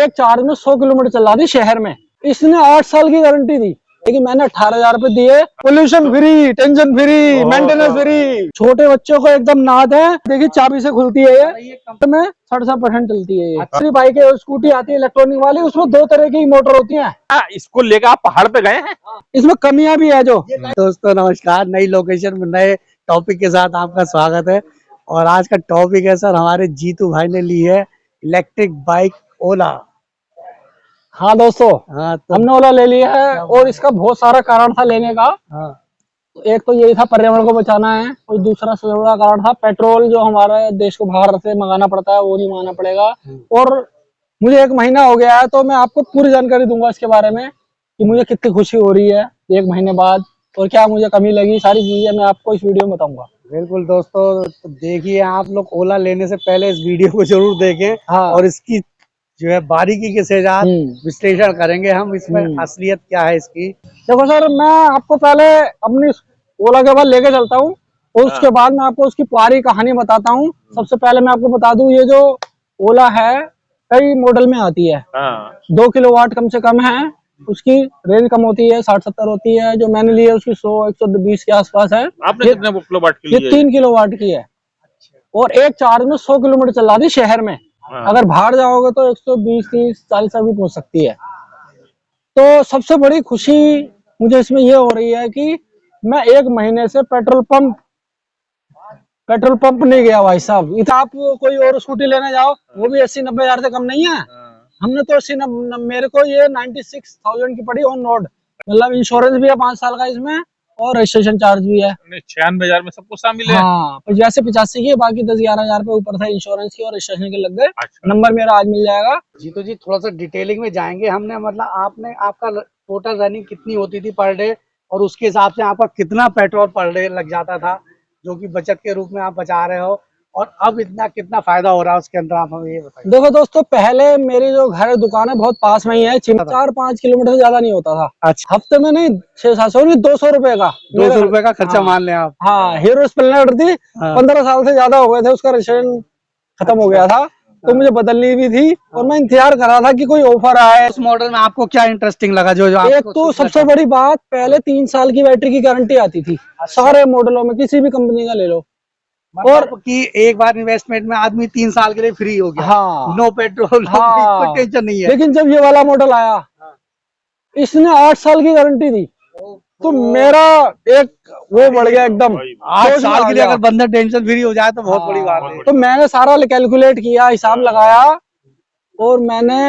एक चार्ज में 100 किलोमीटर चला दी शहर में। इसने 8 साल की गारंटी दी, लेकिन मैंने 18,000 रुपए दिए। Pollution free, tension free, maintenance free. छोटे बच्चों को एकदम नाद है। देखिए चाबी से खुलती है ये में 67% चलती है ये। दूसरी बाइक है, स्कूटी आती है इलेक्ट्रॉनिक वाली, उसमें 2 तरह की मोटर होती है। इसको लेकर आप पहाड़ पे गए हैं? इसमें कमियां भी है जो। दोस्तों नमस्कार, नई लोकेशन में नए टॉपिक के साथ आपका स्वागत है। और आज का टॉपिक है सर, हमारे जीतू भाई ने ली है इलेक्ट्रिक बाइक ओला। हाँ दोस्तों, हाँ तो हमने ओला ले लिया है और इसका बहुत सारा कारण था लेने का। हाँ एक तो यही था पर्यावरण को बचाना है, और दूसरा सबसे बड़ा कारण था पेट्रोल जो हमारे देश को बाहर से मंगाना पड़ता है वो नहीं मंगाना पड़ेगा। और मुझे 1 महीना हो गया है, तो मैं आपको पूरी जानकारी दूंगा इसके बारे में कि मुझे कितनी खुशी हो रही है 1 महीने बाद, और क्या मुझे कमी लगी, सारी चीजें मैं आपको इस वीडियो में बताऊंगा। बिल्कुल दोस्तों, तो देखिए आप लोग ओला लेने से पहले इस वीडियो को जरूर देखें। हाँ। और इसकी जो है बारीकी के साथ विश्लेषण करेंगे हम, इसमें असलियत क्या है इसकी। देखो सर, मैं आपको पहले अपनी ओला के बाद लेके चलता हूँ, और उसके बाद मैं आपको उसकी पूरी कहानी बताता हूँ। सबसे पहले मैं आपको बता दूं, ये जो ओला है कई मॉडल में आती है। 2 किलोवाट कम से कम है, उसकी रेंज कम होती है, 60-70 होती है। जो मैंने ली है उसकी 100-120 के आसपास है। आपने कितने किलोवाट की ली है? ये 3 किलोवाट की है, और एक चार्ज में 100 किलोमीटर चला दी शहर में। अगर बाहर जाओगे तो 120, 30, 40 तक भी पहुंच सकती है। तो सबसे बड़ी खुशी मुझे इसमें ये हो रही है कि मैं 1 महीने से पेट्रोल पंप नहीं गया भाई साहब। इतना आप कोई और स्कूटी लेने जाओ, वो भी 80-90 हजार से कम नहीं है। हमने तो मेरे को ये 96,000 की पड़ी ऑन रोड। मतलब इंश्योरेंस भी है 5 साल का इसमें, और रजिस्ट्रेशन चार्ज भी है। 96,000 में सब कुछ शामिल है। हाँ, 85 की है, बाकी 10-11 हजार रुपए ऊपर था इंश्योरेंस की और रजिस्ट्रेशन के लग गए। अच्छा। नंबर मेरा आज मिल जाएगा। जीतू जी थोड़ा सा डिटेलिंग में जाएंगे। हमने मतलब आपका टोटल रनिंग कितनी होती थी पर डे, और उसके हिसाब से आपका कितना पेट्रोल पर डे लग जाता था, जो कि बचत के रूप में आप बचा रहे हो, और अब इतना कितना फायदा हो रहा है उसके अंदर, आप हमें ये बताइए। देखो दोस्तों, पहले मेरी जो घर दुकान है बहुत पास में ही है, 4-5 किलोमीटर से ज्यादा नहीं होता था। अच्छा। हफ्ते में नहीं, 600-700 नहीं, 200 रुपए का 200 रुपए का खर्चा मान लें आप। हाँ, हीरो स्प्लेंडर थी। 15 साल से ज्यादा हो गए थे, उसका रजिस्ट्रेशन खत्म हो गया था, तो मुझे बदलनी भी थी, और मैं इंतजार कर रहा था कि कोई ऑफर आए। उस मॉडल में आपको क्या इंटरेस्टिंग लगा? जो एक तो सबसे बड़ी बात, पहले 3 साल की बैटरी की गारंटी आती थी सारे मॉडलों में, किसी भी कंपनी का ले लो। और कि एक बार इन्वेस्टमेंट में आदमी 3 साल के लिए फ्री हो गया। हाँ, नो पेट्रोल, हाँ, कोई टेंशन नहीं है। लेकिन जब ये वाला मॉडल आया, इसने 8 साल की गारंटी दी, तो मेरा एक वो बढ़ गया एकदम। 8 साल के लिए अगर बंदा टेंशन फ्री हो जाए तो बहुत बड़ी बात है। तो मैंने सारा कैलकुलेट किया, हिसाब लगाया, और मैंने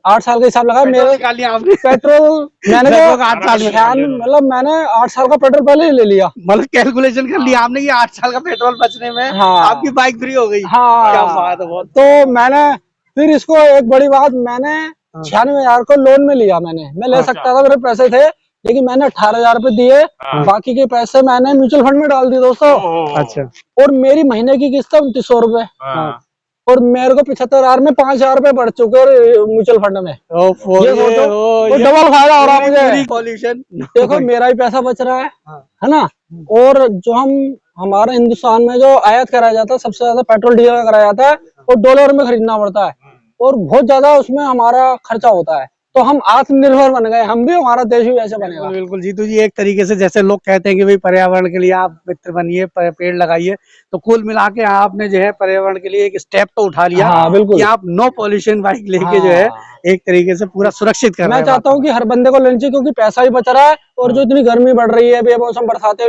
8 साल का हिसाब लगाया। मेरे पेट्रोल मैंने 8 साल में, मतलब मैंने 8 साल का पेट्रोल पहले ही ले लिया। मतलब कैलकुलेशन कर लिया आपने कि 8 साल का पेट्रोल बचने में आपकी बाइक फ्री हो गई। हाँ, क्या बात है। बहुत तो मैंने फिर इसको, एक बड़ी बात, मैंने 96,000 को लोन में लिया। मैं ले सकता था, मेरे पैसे थे, लेकिन मैंने 18,000 रुपए दिए। बाकी के पैसे मैंने म्यूचुअल फंड में डाल दिए दोस्तों। अच्छा। और मेरी महीने की किस्त है 2900 रुपए, और मेरे को 75,000 में 5,000 रुपए बढ़ चुके हैं म्यूचुअल फंड में। ये डबल फायदा हो रहा है मुझे। देखो मेरा भी पैसा बच रहा है ना। और जो हमारे हिंदुस्तान में जो आयात कराया जाता है, सबसे ज्यादा पेट्रोल डीजल कराया जाता है, और डॉलर में खरीदना पड़ता है, और बहुत ज्यादा उसमें हमारा खर्चा होता है। तो हम आत्मनिर्भर बन गए, हम भी, हमारा देश भी ऐसे बनेगा। बिल्कुल जीतू जी, एक तरीके से जैसे लोग कहते हैं कि भाई पर्यावरण के लिए आप मित्र बनिए, पेड़ लगाइए, तो कुल मिला के आपने जो है पर्यावरण के लिए एक स्टेप तो उठा लिया। हाँ, बिल्कुल। कि आप नो पॉल्यूशन बाइक लेके जो है एक तरीके से पूरा सुरक्षित कर रहे हैं। मैं चाहता हूँ कि हर बंदे को लेना चाहिए, क्योंकि पैसा भी बच रहा है, और जो इतनी गर्मी बढ़ रही है, बेमौसम बरसातें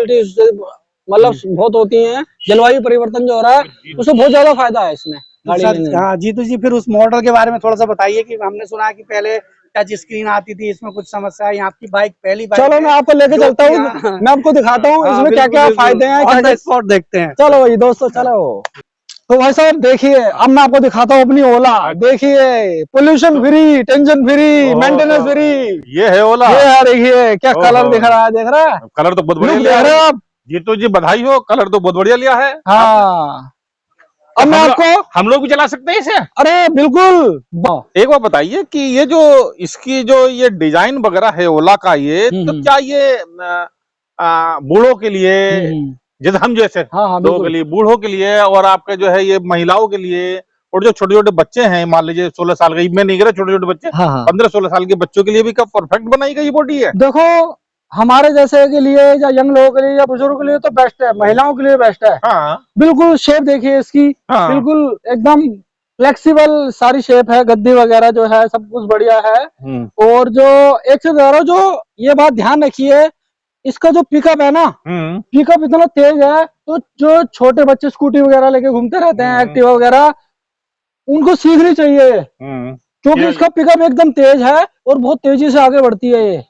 मतलब बहुत होती है, जलवायु परिवर्तन जो हो रहा है, उससे बहुत ज्यादा फायदा है इसमें। हाँ जीतू जी, फिर उस मॉडल के बारे में थोड़ा सा बताइए कि हमने सुना है कि पहले टच स्क्रीन आती थी, इसमें कुछ समस्या है। आपकी बाइक पहली बाइक। चलो मैं आपको लेके चलता हूँ, मैं आपको दिखाता हूँ इसमें क्या क्या फायदे हैं, क्या स्पॉट देखते हैं। चलो भाई दोस्तों, चलो। तो भाई साहब देखिए, अब मैं आपको दिखाता हूँ अपनी ओला। देखिए, pollution free, tension free, maintenance free. ये है ओला। ये यार देखिए क्या कलर दिख रहा है, देख रहा है? कलर तो बहुत बढ़िया देख रहे हो आप? जीतू जी बधाई हो, कलर तो बहुत बढ़िया लिया है। हाँ, अब मैं आपको, हम लोग भी चला सकते हैं इसे? अरे बिल्कुल। एक बार बताइए कि ये जो इसकी जो ये डिजाइन वगैरह है ओला का, ये तो क्या ये बूढ़ों के लिए, जैसे हम जैसे लोगों के लिए, बूढ़ों के लिए, और आपके जो है ये महिलाओं के लिए, और जो छोटे छोटे बच्चे हैं, मान लीजिए 16 साल के, मैं नहीं कह रहा, छोटे छोटे बच्चे हाँ हाँ 15-16 साल के बच्चों के लिए भी क्या परफेक्ट बनाई गई बॉडी है? देखो, हमारे जैसे के लिए या यंग लोगों के लिए या बुजुर्गों के लिए तो बेस्ट है, महिलाओं के लिए बेस्ट है। हाँ बिल्कुल शेप देखिए इसकी, हाँ बिल्कुल एकदम फ्लेक्सिबल सारी शेप है, गद्दी वगैरह जो है सब कुछ बढ़िया है। और जो एक चीज कह रहा हूँ, जो ये बात ध्यान रखिए, इसका जो पिकअप है ना, पिकअप इतना तेज है, तो जो छोटे बच्चे स्कूटी वगैरह लेके घूमते रहते हैं, एक्टिवा वगैरह, उनको सीखनी चाहिए ये, क्योंकि इसका पिकअप एकदम तेज है और बहुत तेजी से आगे बढ़ती है ये,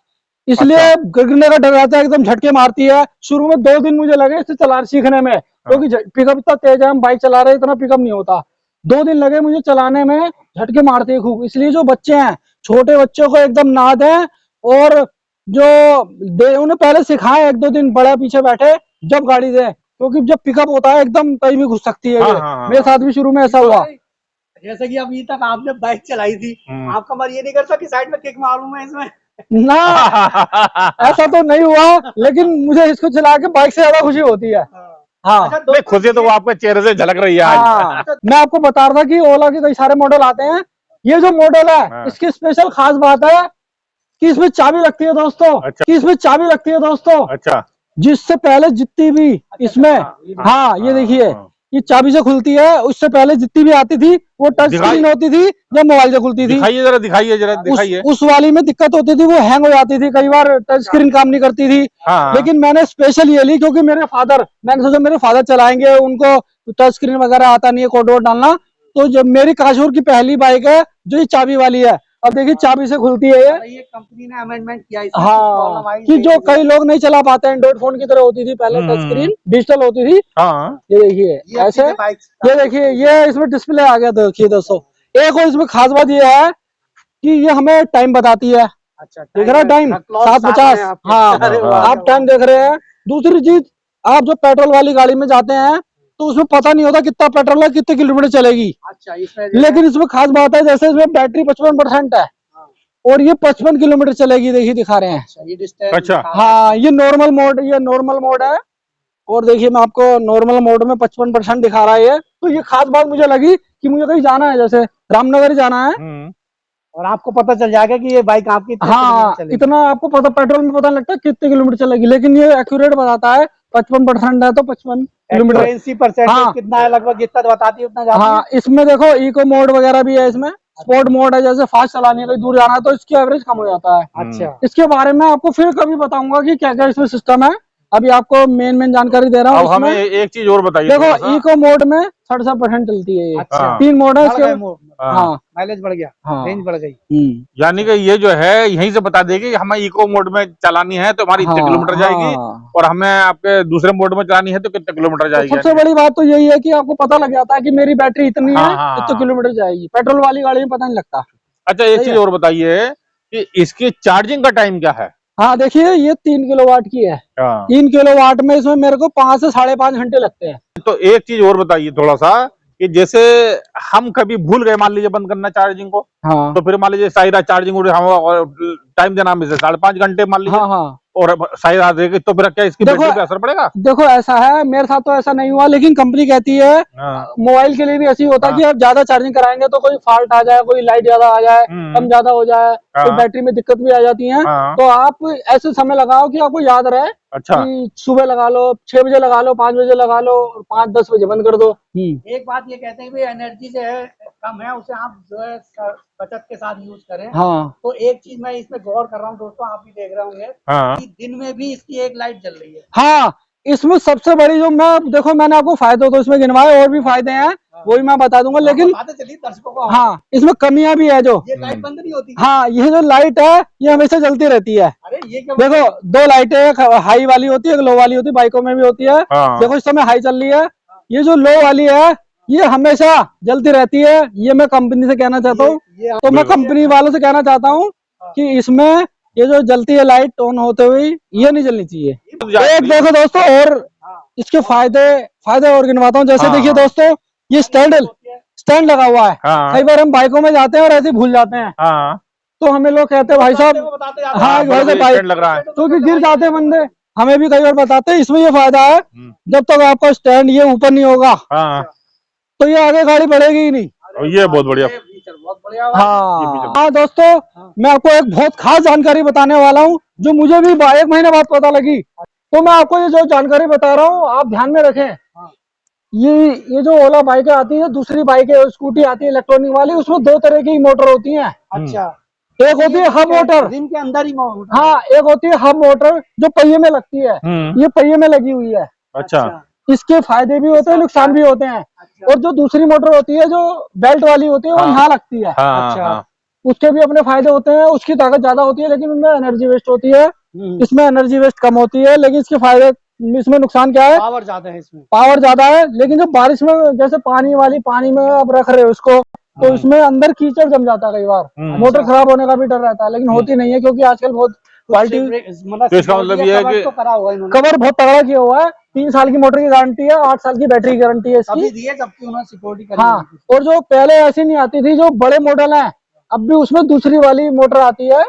इसलिए गिरने का डर रहता है, एकदम झटके मारती है। शुरू में 2 दिन मुझे लगे इसे चला सीखने में, क्योंकि पिकअप इतना तेज है, हम बाइक चला रहे हैं, इतना पिकअप नहीं होता। 2 दिन लगे मुझे चलाने में, झटके मारते हैं खूब। इसलिए जो बच्चे हैं, छोटे बच्चों को एकदम ना दें, और जो उन्हें पहले सिखाएं 1-2 दिन, बड़े पीछे बैठे जब गाड़ी दें, क्योंकि जब पिकअप होता है एकदम कहीं भी घुस सकती है ये। मेरे साथ भी शुरू में ऐसा हुआ। जैसे कि अभी तक आपने बाइक चलाई थी, आपका मन ये नहीं करता कि साइड में किक मारूं मैं इसमें? ना, ऐसा तो नहीं हुआ, लेकिन मुझे इसको चला के बाइक से ज्यादा खुशी होती है। हाँ, अच्छा, खुशी तो वो आपके चेहरे से झलक रही है आज। हाँ, मैं आपको बता रहा था कि ओला के कई सारे मॉडल आते हैं। ये जो मॉडल है, इसकी स्पेशल खास बात है कि इसमें चाबी लगती है दोस्तों। अच्छा। कि इसमें चाबी लगती है दोस्तों। अच्छा, जिससे पहले जितनी भी इसमें, हाँ ये देखिए, ये चाबी से खुलती है। उससे पहले जितनी भी आती थी वो टच स्क्रीन होती थी या मोबाइल से खुलती थी। दिखाइए जरा, दिखाइए जरा, दिखाइए। उस वाली में दिक्कत होती थी, वो हैंग हो जाती थी, कई बार टच स्क्रीन काम नहीं करती थी। लेकिन मैंने स्पेशल ये ली, क्योंकि मैंने सोचा मेरे फादर चलाएंगे, उनको टच स्क्रीन वगैरह आता नहीं है, कोड वोड डालना। तो जब मेरी काशूर की पहली बाइक है जो ये चाबी वाली है, अब देखिए चाबी से खुलती है ये कंपनी ने अमेंडमेंट किया है। हाँ, कि जो कई लोग नहीं चला पाते, एंड्रॉइड फोन की तरह होती थी पहले, टच स्क्रीन डिजिटल होती थी। ये देखिए ऐसे, ये देखिए, ये इसमें डिस्प्ले आ गया। देखिए दोस्तों, एक और इसमें खास बात ये है कि ये हमें टाइम बताती है। अच्छा, देख रहे हैं टाइम 7:50। हाँ, आप टाइम देख रहे हैं। दूसरी चीज, आप जो पेट्रोल वाली गाड़ी में जाते हैं तो उसमें पता नहीं होता कितना पेट्रोल है, कितने किलोमीटर चलेगी। अच्छा, लेकिन इसमें खास बात है, जैसे इसमें बैटरी 55% है और ये 55 किलोमीटर चलेगी। देखिए दिखा रहे हैं। अच्छा, हाँ, ये नॉर्मल मोड है। और देखिए मैं आपको नॉर्मल मोड में 55% दिखा रहा है ये। तो ये खास बात मुझे लगी कि मुझे कहीं जाना है, जैसे रामनगर जाना है, और आपको पता चल जाएगा कि ये बाइक आपकी हाँ, इतना आपको पता, पेट्रोल में पता लगता है कितने किलोमीटर चलेगी, लेकिन ये एक्यूरेट बताता है। 55% है तो 55 किलोमीटर। हाँ, कितना है लगभग, जितना बताती है उतना जाती है। हाँ, इसमें देखो इको मोड वगैरह भी है, इसमें स्पोर्ट मोड है, जैसे फास्ट चलानी है, कहीं दूर जाना है तो इसकी एवरेज कम हो जाता है। अच्छा, इसके बारे में आपको फिर कभी बताऊंगा कि क्या क्या इसमें सिस्टम है। अभी आपको मेन जानकारी दे रहा हूँ। हमें एक चीज और बताइए। देखो, इको मोड में 67% चलती है ये। अच्छा, 3 मोड है इसके। हाँ, माइलेज बढ़ गया, रेंज बढ़ गई। यानी कि ये जो है यहीं से बता देगी कि हमें इको मोड में चलानी है तो हमारी इतने किलोमीटर जाएगी, और हमें आपके दूसरे मोड में चलानी है तो कितने किलोमीटर जाएगी। सबसे बड़ी बात तो यही है कि आपको पता लग जाता है कि मेरी बैटरी इतनी है, इतने किलोमीटर जाएगी। पेट्रोल वाली गाड़ी में पता नहीं लगता। अच्छा, एक चीज और बताइए कि इसकी चार्जिंग का टाइम क्या है? हाँ, देखिए ये 3 किलोवाट की है। 3 किलोवाट में इसमें मेरे को 5 से 5.5 घंटे लगते हैं। तो एक चीज और बताइए थोड़ा सा, कि जैसे हम कभी भूल गए, मान लीजिए बंद करना चार्जिंग को, हाँ, तो फिर मान लीजिए साइड टार्जिंग टाइम देना हमें 5.5 घंटे मान लीजिए। हाँ, और साइड आ देगी तो फिर क्या इसकी बैटरी पे असर पड़ेगा? देखो, ऐसा है, मेरे साथ तो ऐसा नहीं हुआ, लेकिन कंपनी कहती है मोबाइल के लिए भी ऐसी होता है कि आप ज्यादा चार्जिंग कराएंगे तो कोई फॉल्ट आ जाए, कोई लाइट ज्यादा आ जाए, कम ज्यादा हो जाए, कोई बैटरी में दिक्कत भी आ जाती है। तो आप ऐसे समय लगाओ कि आपको याद रहे। अच्छा, सुबह लगा लो, 6 बजे लगा लो, 5 बजे लगा लो, 5-10 बजे बंद कर दो। एक बात ये कहते हैं कि एनर्जी जो है कम है, उसे आप जो है बचत के साथ यूज करें। हाँ, तो एक चीज मैं इसमें गौर कर रहा हूँ दोस्तों, आप भी देख रहे होंगे कि दिन में भी इसकी एक लाइट जल रही है। हाँ, इसमें सबसे बड़ी जो देखो, मैंने आपको फायदे तो इसमें गिनवाए, और भी फायदे हैं, वही मैं बता दूंगा। लेकिन चलिए दर्शकों को, हाँ, इसमें कमियां भी है। जो ये लाइट बंद नहीं होती। हाँ, ये जो लाइट है ये हमेशा जलती रहती है। अरे ये क्या, देखो 2 लाइटें, एक हाई वाली होती है, एक लो वाली होती है, बाइकों में भी होती है। देखो इस समय हाई चल रही है, ये जो लो वाली है ये हमेशा जलती रहती है। ये मैं कंपनी से कहना चाहता हूँ। तो मैं कंपनी वालों से कहना चाहता हूँ कि इसमें ये जो जलती है लाइट ऑन होते हुए, ये नहीं जलनी चाहिए। एक देखो दोस्तों, और इसके फायदे और गिनवाता हूँ। जैसे देखिए दोस्तों, ये स्टैंड लगा हुआ है। कई बार हम बाइकों में जाते हैं और ऐसे भूल जाते हैं, तो हमें लोग कहते हैं भाई साहब, हाँ भाई साहब बाइक लग रहा है, क्योंकि गिर जाते हैं बंदे। हमें भी कई बार बताते हैं। इसमें ये फायदा है, जब तक आपका स्टैंड ये ऊपर नहीं होगा तो ये आगे गाड़ी बढ़ेगी ही नहीं। ये बहुत बढ़िया। बहुत बढ़िया। हाँ दोस्तों, मैं आपको एक बहुत खास जानकारी बताने वाला हूँ जो मुझे भी 1 महीने बाद पता लगी। तो मैं आपको ये जो जानकारी बता रहा हूँ आप ध्यान में रखें। ये जो ओला बाइकें आती है, दूसरी बाइकें स्कूटी आती है इलेक्ट्रॉनिक वाली, उसमें 2 तरह की मोटर होती हैं। अच्छा, एक होती है हब मोटर, रिम के अंदर ही मोटर। हाँ, एक होती है हब मोटर जो पहिए में लगती है। ये पहिए में लगी हुई है। अच्छा, इसके फायदे भी होते हैं, नुकसान भी होते हैं। और जो दूसरी मोटर होती है जो बेल्ट वाली होती है वो यहाँ लगती है। अच्छा, उसके भी अपने फायदे होते हैं, उसकी ताकत ज्यादा होती है लेकिन उनमें एनर्जी वेस्ट होती है। इसमें एनर्जी वेस्ट कम होती है, लेकिन इसके फायदे, इसमें नुकसान क्या है? पावर ज्यादा है इसमें। पावर ज्यादा है, लेकिन जो बारिश में जैसे पानी में आप रख रहे हो इसको, तो इसमें अंदर कीचड़ जम जाता है कई बार, मोटर खराब होने का भी डर रहता है, लेकिन होती नहीं है क्योंकि आजकल बहुत क्वालिटी। तो इसका मतलब ये है कि तो करा हुआ इन्होंने, कवर बहुत तगड़ा किया हुआ है। 3 साल की मोटर की गारंटी है, 8 साल की बैटरी की गारंटी है इसकी। अभी दिए जबकि उन्होंने सिक्योरिटी करी। हाँ, और जो पहले ऐसी नहीं आती थी, जो बड़े मॉडल हैं, अब भी उसमें दूसरी वाली मोटर आती है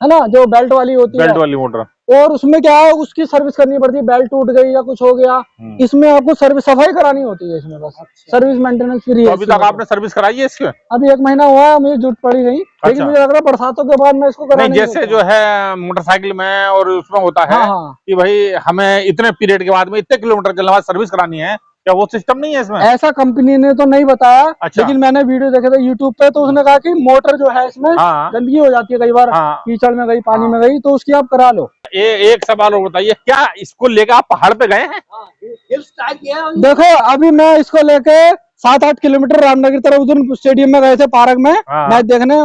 ना, जो बेल्ट वाली होती है। बेल्ट वाली मोटर। और उसमें क्या है, उसकी सर्विस करनी पड़ती है, बेल्ट टूट गई या कुछ हो गया, इसमें आपको सर्विस सफाई करानी होती है इसमें, बस सर्विस मेंटेनेंस फ्री है। अभी तक आपने सर्विस कराई है इसकी? अभी 1 महीना हुआ है, मुझे जरूरत पड़ी नहीं, लेकिन मुझे लग रहा है बरसातों के बाद मैं इसको नहीं, जैसे जो है मोटरसाइकिल में और उसमें होता है कि भाई हमें इतने पीरियड के बाद में इतने किलोमीटर चलने के बाद सर्विस करानी है, क्या वो सिस्टम नहीं है इसमें? ऐसा कंपनी ने तो नहीं बताया। अच्छा। लेकिन मैंने वीडियो देखे थे यूट्यूब पे, तो उसने कहा कि मोटर जो है इसमें गंदगी हो जाती है कई बार, कीचड़ में गई, पानी में गई, तो उसकी आप करा लो। एक सवाल और बताइए, क्या इसको लेकर आप पहाड़ पे गए हैं? देखो, अभी मैं इसको लेके 7-8 किलोमीटर रामनगर तरफ उधर स्टेडियम में गए थे, पार्क में मैच देखने,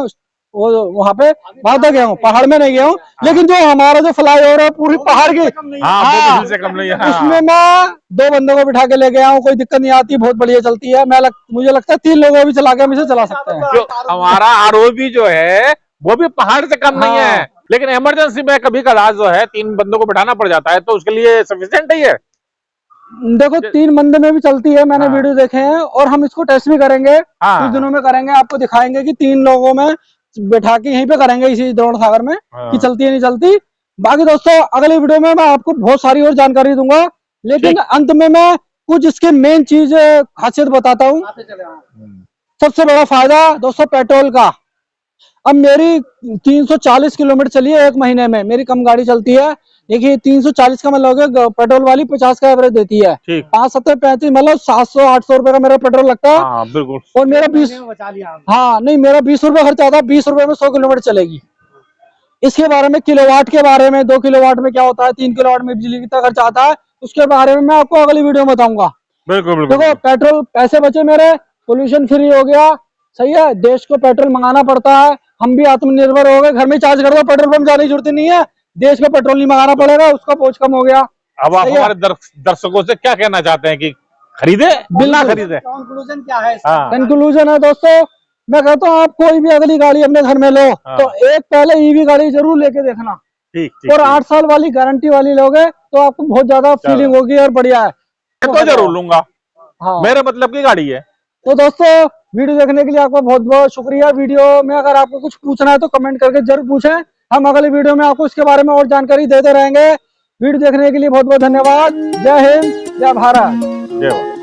वो वहाँ पे वहां तक गया हूँ, पहाड़ में नहीं गया हूँ। लेकिन जो हमारा जो फ्लाईओवर है पूरी पहाड़ की, से कम नहीं है। उसमें मैं 2 बंदों को बिठा के ले गया हूँ, कोई दिक्कत नहीं आती, बहुत बढ़िया चलती है। मुझे लगता है 3 लोगों भी चला के हम इसे चला सकते हैं। जो हमारा आरओबी जो है वो भी पहाड़ से कम नहीं है, लेकिन इमरजेंसी में कभी कदार जो है 3 बंदों को बिठाना पड़ जाता है, तो उसके लिए सफिशिएंट है ये। देखो 3 बंदे में भी चलती है, मैंने वीडियो देखे हैं, और हम इसको टेस्ट भी करेंगे, कुछ दिनों में करेंगे, आपको दिखाएंगे कि 3 लोगों में बैठा के यहीं पे करेंगे इसी द्रोण सागर में कि चलती है नहीं चलती। बाकी दोस्तों अगले वीडियो में मैं आपको बहुत सारी और जानकारी दूंगा, लेकिन अंत में मैं कुछ इसके मेन चीज खासियत बताता हूँ। सबसे बड़ा फायदा दोस्तों पेट्रोल का। अब मेरी 340 किलोमीटर चली है 1 महीने में, मेरी कम गाड़ी चलती है। देखिए 340 का मतलब पेट्रोल वाली 50 का एवरेज देती है, 5 7 35 मतलब 700-800 रुपए का मेरा पेट्रोल लगता है। बिल्कुल। और मेरा 20, हाँ नहीं, मेरा 20 रुपए खर्चा आता है, 20 रुपए में 100 किलोमीटर चलेगी। इसके बारे में, किलोवाट के बारे में, 2 किलोवाट में क्या होता है, 3 किलोवाट में बिजली कितना खर्चा आता है, उसके बारे में मैं आपको अगली वीडियो में बताऊंगा। बिल्कुल। देखो पेट्रोल पैसे बचे मेरे, पोल्यूशन फ्री हो गया, सही है। देश को पेट्रोल मंगाना पड़ता है, हम भी आत्मनिर्भर हो गए, घर में चार्ज कर दो, पेट्रोल पंप जाने की जरूरत नहीं है, देश का पेट्रोल नहीं मंगाना पड़ेगा, उसका बोझ कम हो गया। अब आप हमारे दर्शकों से क्या कहना चाहते हैं कि खरीदे बिना खरीदे? कंक्लूजन क्या है? कंक्लूजन है दोस्तों, मैं कहता हूँ आप कोई भी अगली गाड़ी अपने घर में लो तो एक पहले ईवी गाड़ी जरूर लेके देखना। और 8 साल वाली गारंटी वाली लोगे तो आपको बहुत ज्यादा फीलिंग होगी और बढ़िया है। तो जरूर लूंगा, मेरे मतलब की गाड़ी है। तो दोस्तों वीडियो देखने के लिए आपका बहुत बहुत शुक्रिया। वीडियो में अगर आपको कुछ पूछना है तो कमेंट करके जरूर पूछें, हम अगले वीडियो में आपको इसके बारे में और जानकारी देते रहेंगे। वीडियो देखने के लिए बहुत बहुत धन्यवाद। जय हिंद, जय भारत, जय भारत।